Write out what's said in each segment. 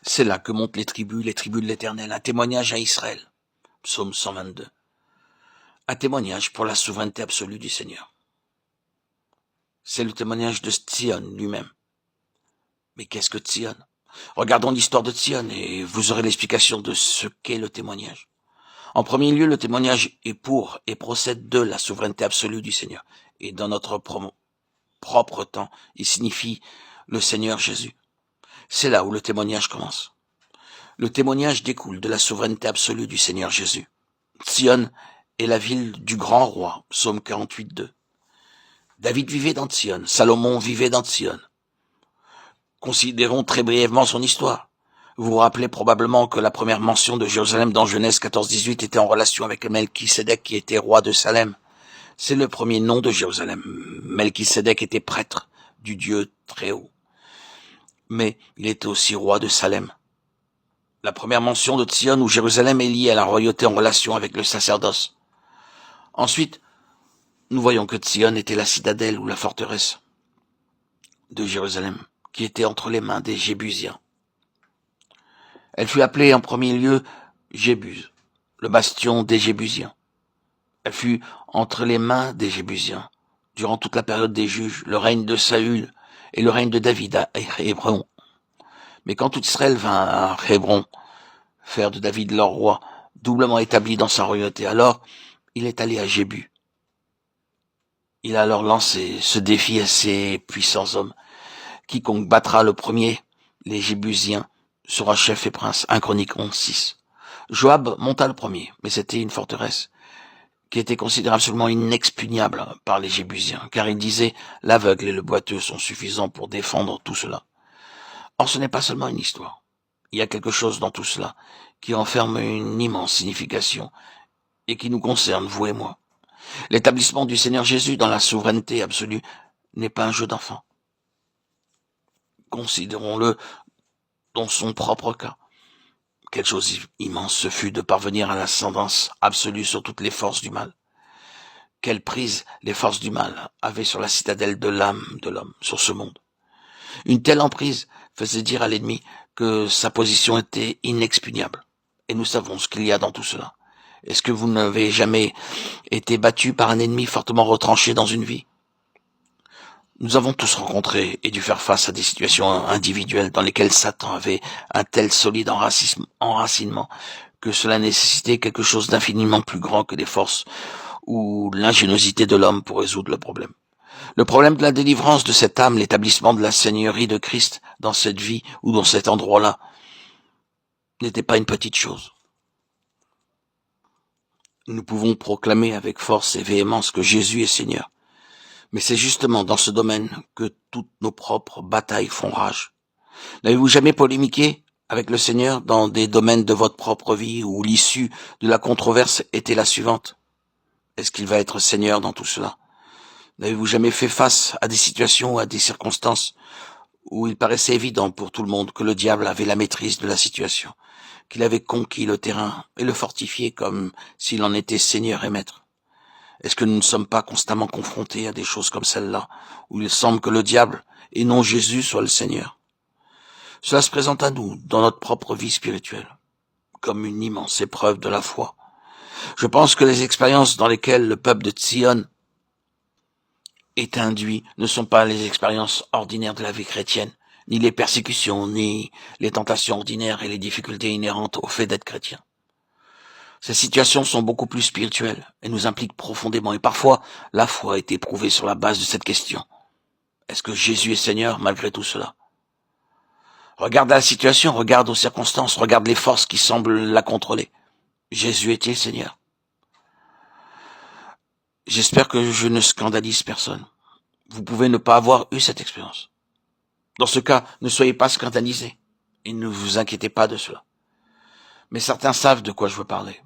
C'est là que montent les tribus de l'Éternel, un témoignage à Israël. Psaume 122. Un témoignage pour la souveraineté absolue du Seigneur. C'est le témoignage de Tzion lui-même. Mais qu'est-ce que Tzion? Regardons l'histoire de Tzion et vous aurez l'explication de ce qu'est le témoignage. En premier lieu, le témoignage est pour et procède de la souveraineté absolue du Seigneur. Et dans notre propre temps, il signifie le Seigneur Jésus. C'est là où le témoignage commence. Le témoignage découle de la souveraineté absolue du Seigneur Jésus. Tzion est la ville du grand roi, psaume 48:2. David vivait dans Tzion, Salomon vivait dans Tzion. Considérons très brièvement son histoire. Vous vous rappelez probablement que la première mention de Jérusalem dans Genèse 14-18 était en relation avec Melchisédek qui était roi de Salem. C'est le premier nom de Jérusalem. Melchisédek était prêtre du Dieu très haut. Mais il était aussi roi de Salem. La première mention de Tzion ou Jérusalem est liée à la royauté en relation avec le sacerdoce. Ensuite, nous voyons que Tzion était la citadelle ou la forteresse de Jérusalem, qui était entre les mains des Jébusiens. Elle fut appelée en premier lieu Jébuse, le bastion des Jébusiens. Elle fut entre les mains des Jébusiens durant toute la période des juges, le règne de Saül et le règne de David à Hébron. Mais quand tout Israël vint à Hébron faire de David leur roi, doublement établi dans sa royauté, alors il est allé à Jébu. Il a alors lancé ce défi à ses puissants hommes. Quiconque battra le premier, les Jébusiens, sera chef et prince. 1 Chroniques 11:6. Joab monta le premier, mais c'était une forteresse qui était considérée absolument inexpugnable par les Jébusiens, car ils disaient « l'aveugle et le boiteux sont suffisants pour défendre tout cela ». Or ce n'est pas seulement une histoire. Il y a quelque chose dans tout cela qui renferme une immense signification et qui nous concerne, vous et moi. L'établissement du Seigneur Jésus dans la souveraineté absolue n'est pas un jeu d'enfant. Considérons-le dans son propre cas. Quelle chose immense ce fut de parvenir à l'ascendance absolue sur toutes les forces du mal. Quelle prise les forces du mal avaient sur la citadelle de l'âme de l'homme, sur ce monde. Une telle emprise faisait dire à l'ennemi que sa position était inexpugnable. Et nous savons ce qu'il y a dans tout cela. Est-ce que vous n'avez jamais été battu par un ennemi fortement retranché dans une vie? Nous avons tous rencontré et dû faire face à des situations individuelles dans lesquelles Satan avait un tel solide enracinement que cela nécessitait quelque chose d'infiniment plus grand que les forces ou l'ingéniosité de l'homme pour résoudre le problème. Le problème de la délivrance de cette âme, l'établissement de la seigneurie de Christ dans cette vie ou dans cet endroit-là, n'était pas une petite chose. Nous pouvons proclamer avec force et véhémence que Jésus est Seigneur. Mais c'est justement dans ce domaine que toutes nos propres batailles font rage. N'avez-vous jamais polémiqué avec le Seigneur dans des domaines de votre propre vie où l'issue de la controverse était la suivante? Est-ce qu'il va être Seigneur dans tout cela? N'avez-vous jamais fait face à des situations, à des circonstances où il paraissait évident pour tout le monde que le diable avait la maîtrise de la situation, qu'il avait conquis le terrain et le fortifié comme s'il en était Seigneur et Maître? Est-ce que nous ne sommes pas constamment confrontés à des choses comme celle-là, où il semble que le diable, et non Jésus, soit le Seigneur? Cela se présente à nous, dans notre propre vie spirituelle, comme une immense épreuve de la foi. Je pense que les expériences dans lesquelles le peuple de Tzion est induit ne sont pas les expériences ordinaires de la vie chrétienne, ni les persécutions, ni les tentations ordinaires et les difficultés inhérentes au fait d'être chrétien. Ces situations sont beaucoup plus spirituelles et nous impliquent profondément. Et parfois, la foi est éprouvée sur la base de cette question. Est-ce que Jésus est Seigneur malgré tout cela? Regarde la situation, regarde aux circonstances, regarde les forces qui semblent la contrôler. Jésus est-il Seigneur? J'espère que je ne scandalise personne. Vous pouvez ne pas avoir eu cette expérience. Dans ce cas, ne soyez pas scandalisés et ne vous inquiétez pas de cela. Mais certains savent de quoi je veux parler,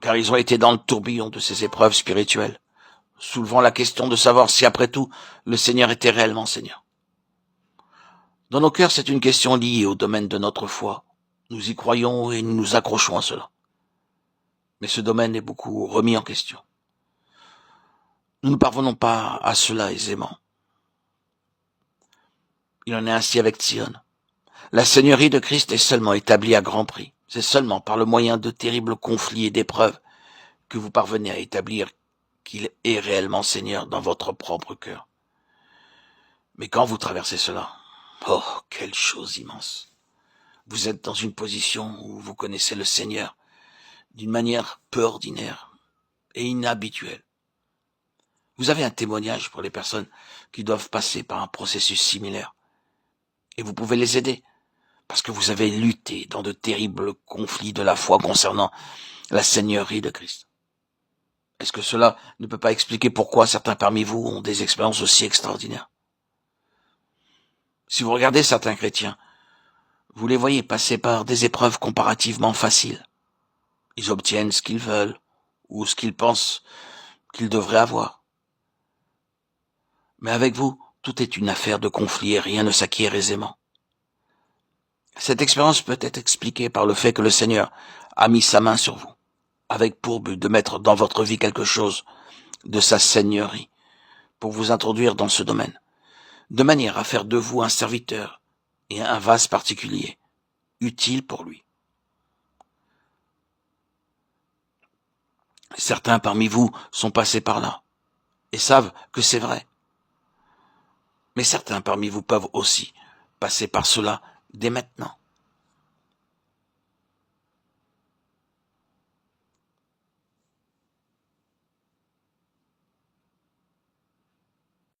car ils ont été dans le tourbillon de ces épreuves spirituelles, soulevant la question de savoir si, après tout, le Seigneur était réellement Seigneur. Dans nos cœurs, c'est une question liée au domaine de notre foi. Nous y croyons et nous nous accrochons à cela. Mais ce domaine est beaucoup remis en question. Nous ne parvenons pas à cela aisément. Il en est ainsi avec Tzion. La seigneurie de Christ est seulement établie à grand prix. C'est seulement par le moyen de terribles conflits et d'épreuves que vous parvenez à établir qu'il est réellement Seigneur dans votre propre cœur. Mais quand vous traversez cela, oh, quelle chose immense! Vous êtes dans une position où vous connaissez le Seigneur d'une manière peu ordinaire et inhabituelle. Vous avez un témoignage pour les personnes qui doivent passer par un processus similaire. Et vous pouvez les aider, parce que vous avez lutté dans de terribles conflits de la foi concernant la Seigneurie de Christ. Est-ce que cela ne peut pas expliquer pourquoi certains parmi vous ont des expériences aussi extraordinaires? Si vous regardez certains chrétiens, vous les voyez passer par des épreuves comparativement faciles. Ils obtiennent ce qu'ils veulent, ou ce qu'ils pensent qu'ils devraient avoir. Mais avec vous, tout est une affaire de conflit et rien ne s'acquiert aisément. Cette expérience peut être expliquée par le fait que le Seigneur a mis sa main sur vous, avec pour but de mettre dans votre vie quelque chose de sa seigneurie, pour vous introduire dans ce domaine, de manière à faire de vous un serviteur et un vase particulier, utile pour lui. Certains parmi vous sont passés par là, et savent que c'est vrai. Mais certains parmi vous peuvent aussi passer par cela dès maintenant.